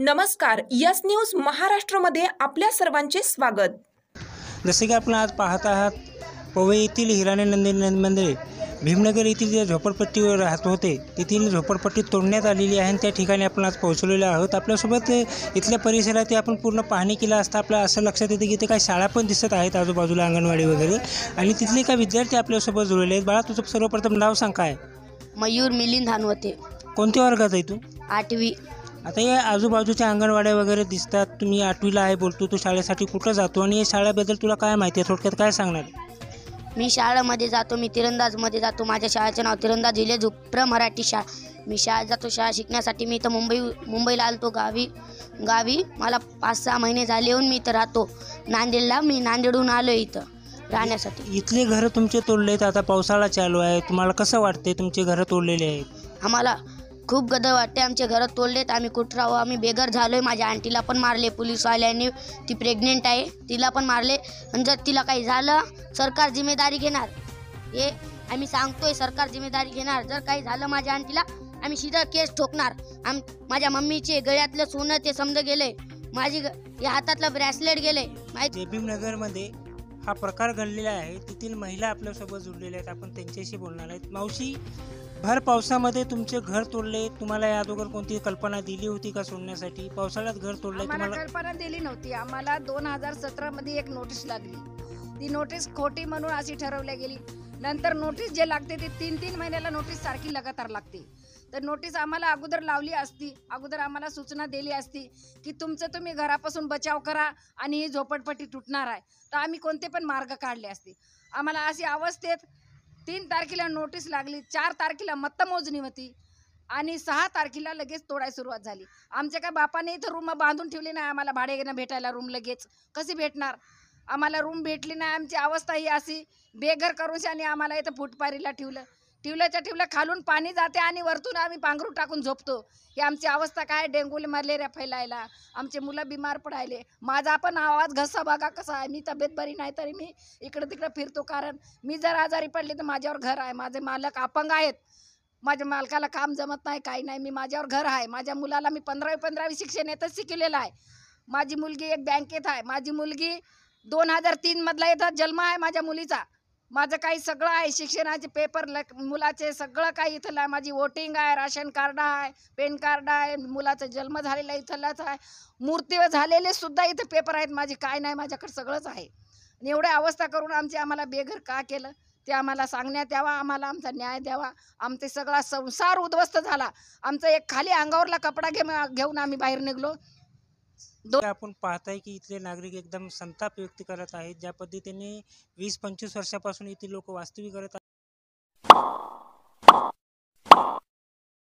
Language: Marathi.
नमस्कार, यस न्यूज महाराष्ट्रमध्ये आपल्या सर्वांचे स्वागत। जसे की आपण आज पाहत आहात, पवई येथील हिराने नंदी मंदिर भीमनगर येथील जे झोपडपट्टीवर राहत होते तेथील झोपडपट्टी तोडण्यात आलेली आहे आणि त्या ठिकाणी आपण आज पोहोचलेलो आहोत। आपल्यासोबत इथल्या परिसरात आपण पूर्ण पाहणी केला असता आपल्या असं लक्षात येते की इथे काही शाळा पण दिसत आहेत आजूबाजूला, अंगणवाडी वगैरे, आणि तिथले काही विद्यार्थी आपल्यासोबत जुळलेले आहेत। बाळा, तुझं सर्वप्रथम नाव सांग काय? मयूर मिलिंद धानवते, कोणत्या वर्गात आहे तू? 8वी। आता या आजूबाजूच्या अंगणवाड्या वगैरे दिसतात, तुम्ही 8वीला आहे बोलतो, तू शाळेसाठी कुठं जातो आणि या शाळेबद्दल तुला काय माहिती आहे, थोडक्यात काय सांगणार? मी शाळेमध्ये जातो, मी तिरंदाजमध्ये जातो। माझ्या शाळेचं नाव तिरंदाज विलेज उपरा मराठी शाळा। मी शाळेत जातो शाळा शिकण्यासाठी। मी इथं मुंबईला आलतो गावी मला 5-6 महिने झाले येऊन मी इथं राहतो नांदेडला। मी नांदेडहून आलो इथं राहण्यासाठी। इथले घरं तुमचे तोडलेत, आता पावसाळा चालू आहे, तुम्हाला कसं वाटते तुमचे घरं तोडलेले आहेत? आम्हाला खूप गदर वाटते, आमचे घरं तोडलेत, आम्ही कुठं राहू, आम्ही बेघर झालो आहे। माझ्या आंटीला पण मारले पोलीसवाल्यांनी, ती प्रेग्नेंट आहे, तिला पण मारले। आणि जर तिला काही झालं सरकार जिम्मेदारी घेणार, हे आम्ही सांगतोय, सरकार जिम्मेदारी घेणार। जर काही झालं माझ्या आंटीला आम्ही सीधा केस ठोकणार। माझ्या मम्मीचे गळ्यातलं सोनं ते समजा गेले, माझी या हातातलं ब्रेसलेट गेले। भीमनगरमध्ये हा प्रकार घडलेला आहे, तेथील महिला आपल्यासोबत जुळलेल्या आहेत, आपण त्यांच्याशी बोलणार आहेत। मावशी, भर पावसामध्ये तुमचे घर तोडले, तुम्हाला या अगोदर कोणती कल्पना दिली होती का सोडण्यासाठी? पावसाळ्यात घर तोडले तुम्हाला? कल्पना दिली नव्हती आम्हाला। 2017 मध्ये एक नोटीस लागली, ती नोटीस खोटी म्हणून अशी ठरवल्या गेली। नंतर नोटीस जे लागते ते 3-3 महिन्याला नोटीस सारखी लगातार लागते। तर नोटीस आम्हाला अगोदर लावली असती, अगोदर आम्हाला सूचना दिली असती की तुमचं तुम्ही घरापासून बचाव करा आणि ही झोपडपट्टी तुटणार आहे, तर आम्ही कोणते पण मार्ग काढले असते। आम्हाला अशी अवस्थेत 3 तारखेला नोटीस लागली, 4 तारखेला मतमोजणी होती आणि 6 तारखेला लगेच तोडायला सुरुवात झाली। आमच्या काय बापाने इथं रूम बांधून ठेवली नाही, आम्हाला भाड्यानं भेटायला रूम लगेच कशी भेटणार? आम्हाला रूम भेटली नाही। आमची अवस्था ही अशी बेघर करून आणि आम्हाला इथं फुटपारीला ठेवलं खालून पाणी जाते आणि वरतून आम्ही पांघरू टाकून झोपतो। ही आमची अवस्था काय? डेंगू मलेरिया फैलायला, आमचे मुलं बिमार पडायले। माझा पण आवाज घसा बघा कसा आहे, मी तब्येत बरी नाही तरी मी इकडं तिकडं फिरतो, कारण मी जर आजारी पडले तर माझ्यावर घर आहे। माझे मालक अपंग आहेत, माझ्या मालकाला काम जमत नाही, काही नाही, मी माझ्यावर घर आहे। माझ्या मुलाला मी 15वी शिक्षण येतच शिकलेलं आहे। माझी मुलगी एक बँकेत आहे, माझी मुलगी 2003 मधला येतात जन्म आहे माझ्या मुलीचा। माझं काही सगळं आहे, शिक्षणाचे पेपर मुलाचे सगळं काही इथलं आहे। माझी वोटिंग आहे, राशन कार्ड आहे, पॅन कार्ड आहे, मुलाचा जन्म झालेला इथलाच आहे, मूर्ती झालेले सुद्धा इथं पेपर आहेत माझे। काय नाही, माझ्याकडे सगळंच आहे। आणि एवढ्या अवस्था करून आम्हाला बेघर का केलं ते आम्हाला सांगण्यात यावा, आम्हाला आमचा न्याय द्यावा। आमचा सगळा संसार उद्ध्वस्त झाला, आमचा एक खाली अंगावरला कपडा घेऊन आम्ही बाहेर निघलो। आपण पाहताय की इथले नागरिक एकदम संताप व्यक्त करत आहेत, ज्या पद्धतीने 20-25 वर्षापासून इथे लोक वास्तव्य करत आहेत।